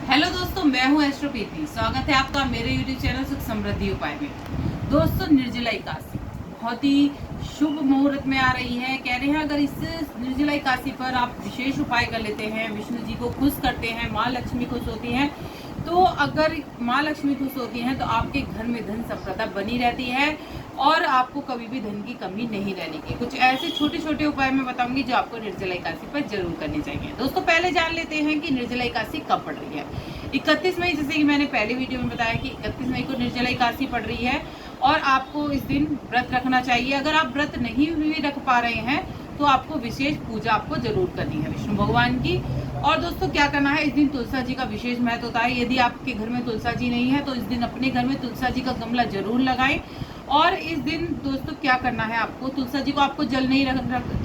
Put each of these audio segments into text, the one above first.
Hello दोस्तों, मैं हूं एस्ट्रो प्रीति। स्वागत है आपका मेरे यूट्यूब चैनल सुख समृद्धि उपाय में। दोस्तों, निर्जला एकादशी बहुत ही शुभ मुहूर्त में आ रही है। कह रहे हैं अगर इस निर्जला एकादशी पर आप विशेष उपाय कर लेते हैं, विष्णु जी को खुश करते हैं, माँ लक्ष्मी खुश होती हैं, तो अगर माँ लक्ष्मी खुश होती हैं तो आपके घर में धन संपदा बनी रहती है और आपको कभी भी धन की कमी नहीं रहने की। कुछ ऐसे छोटे छोटे उपाय मैं बताऊंगी जो आपको निर्जला एकादशी पर जरूर करने चाहिए। दोस्तों, पहले जान लेते हैं कि निर्जला एकादशी कब पड़ रही है। 31 मई, जैसे कि मैंने पहले वीडियो में बताया कि 31 मई को निर्जला एकादशी पड़ रही है और आपको इस दिन व्रत रखना चाहिए। अगर आप व्रत नहीं भी रख पा रहे हैं तो आपको विशेष पूजा आपको जरूर करनी है विष्णु भगवान की। और दोस्तों, क्या करना है, इस दिन तुलसा जी का विशेष महत्व होता है। यदि आपके घर में तुलसा जी नहीं है तो इस दिन अपने घर में तुलसा जी का गमला जरूर लगाएं। और इस दिन दोस्तों क्या करना है, आपको तुलसा जी को आपको जल नहीं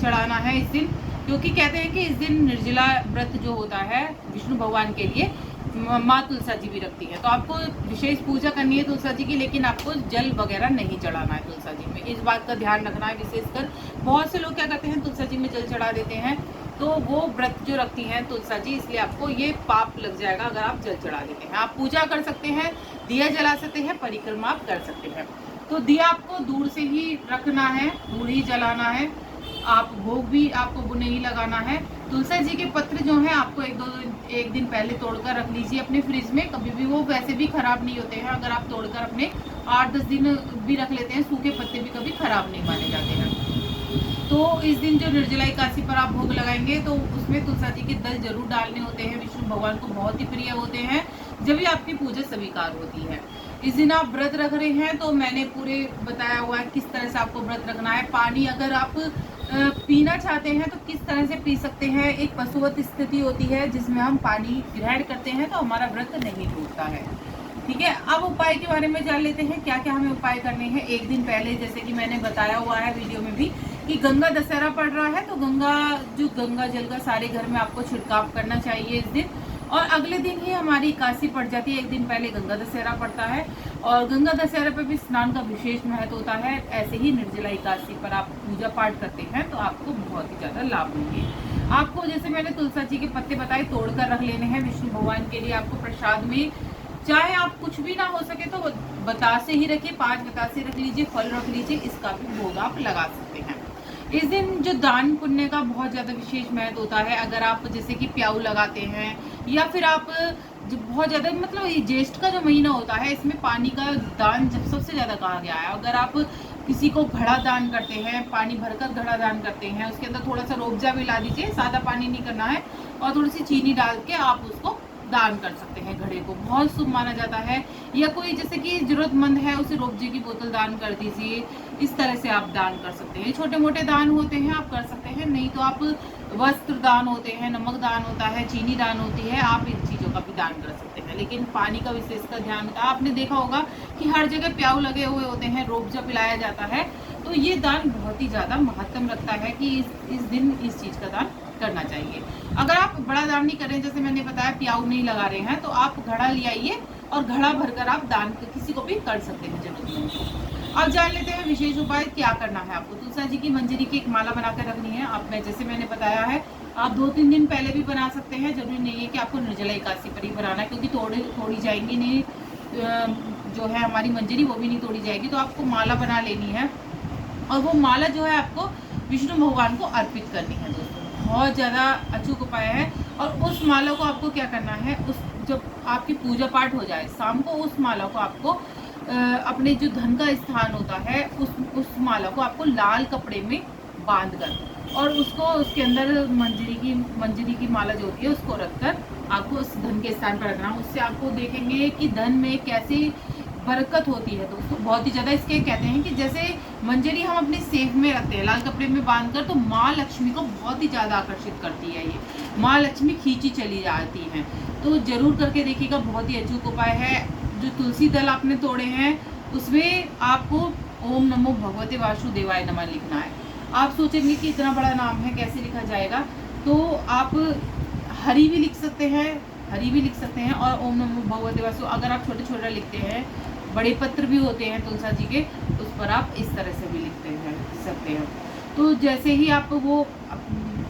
चढ़ाना है इस दिन, क्योंकि कहते हैं कि इस दिन निर्जला व्रत जो होता है विष्णु भगवान के लिए माँ तुलसा जी भी रखती है। तो आपको विशेष पूजा करनी है तुलसा जी की, लेकिन आपको जल वगैरह नहीं चढ़ाना है तुलसा जी में। इस बात का ध्यान रखना है विशेषकर। बहुत से लोग क्या करते हैं, तुलसा जी में जल चढ़ा देते हैं, तो वो व्रत जो रखती हैं तुलसा जी, इसलिए आपको ये पाप लग जाएगा अगर आप जल चढ़ा देते हैं। आप पूजा कर सकते हैं, दिया जला सकते हैं, परिक्रमा आप कर सकते हैं। तो दिया आपको दूर से ही रखना है, दूर ही जलाना है। आप भोग भी आपको नहीं लगाना है। तुलसी जी के पत्र जो हैं आपको एक दिन पहले तोड़कर रख लीजिए अपने फ्रिज में। कभी भी वो वैसे भी खराब नहीं होते हैं। अगर आप तोड़कर अपने 8-10 दिन भी रख लेते हैं, सूखे पत्ते भी कभी खराब नहीं माने जाते हैं। तो इस दिन जो निर्जला एकादशी पर आप भोग लगाएंगे तो उसमें तुलसी जी के दल जरूर डालने होते हैं। विष्णु भगवान को बहुत ही प्रिय होते हैं, जब भी आपकी पूजा स्वीकार होती है। इस दिन आप व्रत रख रहे हैं तो मैंने पूरे बताया हुआ है किस तरह से आपको व्रत रखना है। पानी अगर आप पीना चाहते हैं तो किस तरह से पी सकते हैं। एक पशुवत स्थिति होती है जिसमें हम पानी ग्रहण करते हैं तो हमारा व्रत नहीं टूटता है। ठीक है, अब उपाय के बारे में जान लेते हैं क्या क्या हमें उपाय करने हैं। एक दिन पहले, जैसे कि मैंने बताया हुआ है वीडियो में भी, कि गंगा दशहरा पड़ रहा है, तो गंगा जल का सारे घर में आपको छिड़काव करना चाहिए इस दिन। और अगले दिन ही हमारी एकादशी पड़ जाती है। एक दिन पहले गंगा दशहरा पड़ता है और गंगा दशहरा पर भी स्नान का विशेष महत्व होता है। ऐसे ही निर्जला एकादशी पर आप पूजा पाठ करते हैं तो आपको बहुत ही ज्यादा लाभ होंगे। आपको, जैसे मैंने तुलसी जी के पत्ते बताए, तोड़कर रख लेने हैं विष्णु भगवान के लिए। आपको प्रसाद में, चाहे आप कुछ भी ना हो सके तो बतासे ही रखिए, 5 बतासे रख लीजिए, फल रख लीजिए, इसका भी भोग आप लगा सकते हैं। इस दिन जो दान पुण्य का बहुत ज़्यादा विशेष महत्व होता है। अगर आप जैसे कि प्याऊ लगाते हैं या फिर आप जो बहुत ज़्यादा, मतलब ये ज्येष्ठ का जो महीना होता है, इसमें पानी का दान जब सबसे ज़्यादा कहा गया है। अगर आप किसी को घड़ा दान करते हैं, पानी भरकर घड़ा दान करते हैं, उसके अंदर थोड़ा सा रोबजा मिला दीजिए, सादा पानी नहीं करना है, और थोड़ी सी चीनी डाल के आप उसको दान कर सकते हैं। घड़े को बहुत शुभ माना जाता है। या कोई जैसे कि जरूरतमंद है, उसे रोबजे की बोतल दान कर दीजिए। इस तरह से आप दान कर सकते हैं। छोटे मोटे दान होते हैं, आप कर सकते हैं। नहीं तो आप वस्त्र दान होते हैं, नमक दान होता है, चीनी दान होती है, आप इन चीज़ों का भी दान कर सकते हैं। लेकिन पानी का विशेषकर ध्यान होता है। आपने देखा होगा कि हर जगह प्याऊ लगे हुए होते हैं, रोबजा पिलाया जाता है। तो ये दान बहुत ही ज़्यादा महत्व रखता है कि इस दिन इस चीज़ का दान करना चाहिए। अगर आप बड़ा दान नहीं कर रहे हैं, जैसे मैंने बताया प्याऊ नहीं लगा रहे हैं, तो आप घड़ा ले आइए और घड़ा भरकर आप दान किसी को भी कर सकते हैं जरूरतमंद को। अब जान लेते हैं विशेष उपाय क्या करना है आपको। तुलसी जी की मंजरी की एक माला बनाकर रखनी है। आप, जैसे मैंने बताया है, आप 2-3 दिन पहले भी बना सकते हैं। जरूरी नहीं है कि आपको निर्जला एकादशी पर ही बनाना है, क्योंकि तोड़ी जाएंगी नहीं, जो है हमारी मंजरी वो भी नहीं तोड़ी जाएगी। तो आपको माला बना लेनी है और वो माला जो है आपको विष्णु भगवान को अर्पित करनी है। दोस्तों, बहुत ज़्यादा अचूक उपाय है। और उस माला को आपको क्या करना है, जब आपकी पूजा पाठ हो जाए शाम को, उस माला को आपको अपने जो धन का स्थान होता है, उस माला को आपको लाल कपड़े में बांध कर और उसको उसके अंदर मंजरी की माला जो होती है उसको रखकर आपको उस धन के स्थान पर रखना। उससे आपको देखेंगे कि धन में कैसी बरकत होती है। दोस्तों, बहुत ही ज़्यादा, इसके कहते हैं कि जैसे मंजरी हम अपने सेफ में रखते हैं लाल कपड़े में बांधकर, तो माँ लक्ष्मी को बहुत ही ज़्यादा आकर्षित करती है। ये माँ लक्ष्मी खींची चली जाती हैं। तो जरूर करके देखिएगा, बहुत ही अचूक उपाय है। जो तुलसी दल आपने तोड़े हैं उसमें आपको ओम नमो भगवते वासुदेवाय नमः लिखना है। आप सोचेंगे कि इतना बड़ा नाम है, कैसे लिखा जाएगा, तो आप हरि भी लिख सकते हैं और ओम नमो भगवते वासु, अगर आप छोटे छोटे लिखते हैं, बड़े पत्र भी होते हैं तुलसी जी के, उस पर आप इस तरह से भी लिख सकते हैं। तो जैसे ही आप वो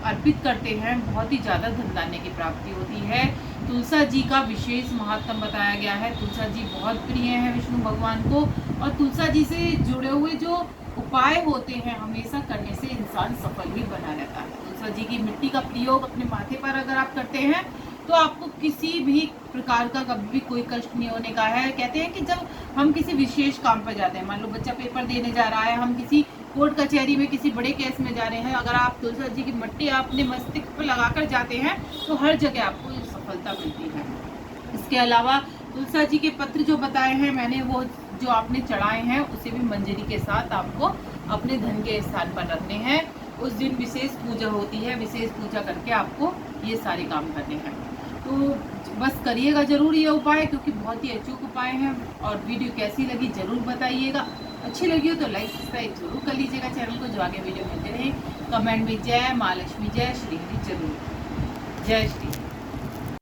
अर्पित करते हैं, बहुत ही ज़्यादा धन धान्य की प्राप्ति होती है। तुलसा जी का विशेष महात्म बताया गया है। तुलसा जी बहुत प्रिय है विष्णु भगवान को, और तुलसा जी से जुड़े हुए जो उपाय होते हैं हमेशा करने से इंसान सफल भी बना रहता है। तुलसा जी की मिट्टी का प्रयोग अपने माथे पर अगर आप करते हैं तो आपको किसी भी प्रकार का कभी भी कोई कष्ट नहीं होने का है। कहते हैं कि जब हम किसी विशेष काम पर जाते हैं, मान लो बच्चा पेपर देने जा रहा है, हम किसी कोर्ट कचहरी में किसी बड़े केस में जा रहे हैं, अगर आप तुलसा जी की मिट्टी अपने मस्तिष्क पर लगाकर जाते हैं तो हर जगह आपको सफलता मिलती है। इसके अलावा तुलसा जी के पत्र जो बताए हैं मैंने, वो जो आपने चढ़ाए हैं उसे भी मंजरी के साथ आपको अपने धन के स्थान पर रखने हैं। उस दिन विशेष पूजा होती है, विशेष पूजा करके आपको ये सारे काम करने हैं। तो बस करिएगा जरूर ये उपाय, क्योंकि बहुत ही अचूक उपाय हैं। और वीडियो कैसी लगी जरूर बताइएगा। अच्छी लगी हो तो लाइक सब्सक्राइब जरूर कर लीजिएगा चैनल को, जो आगे वीडियो मिलते रहे। कमेंट में जय माँ लक्ष्मी जय श्री हरि जरूर। जय श्री।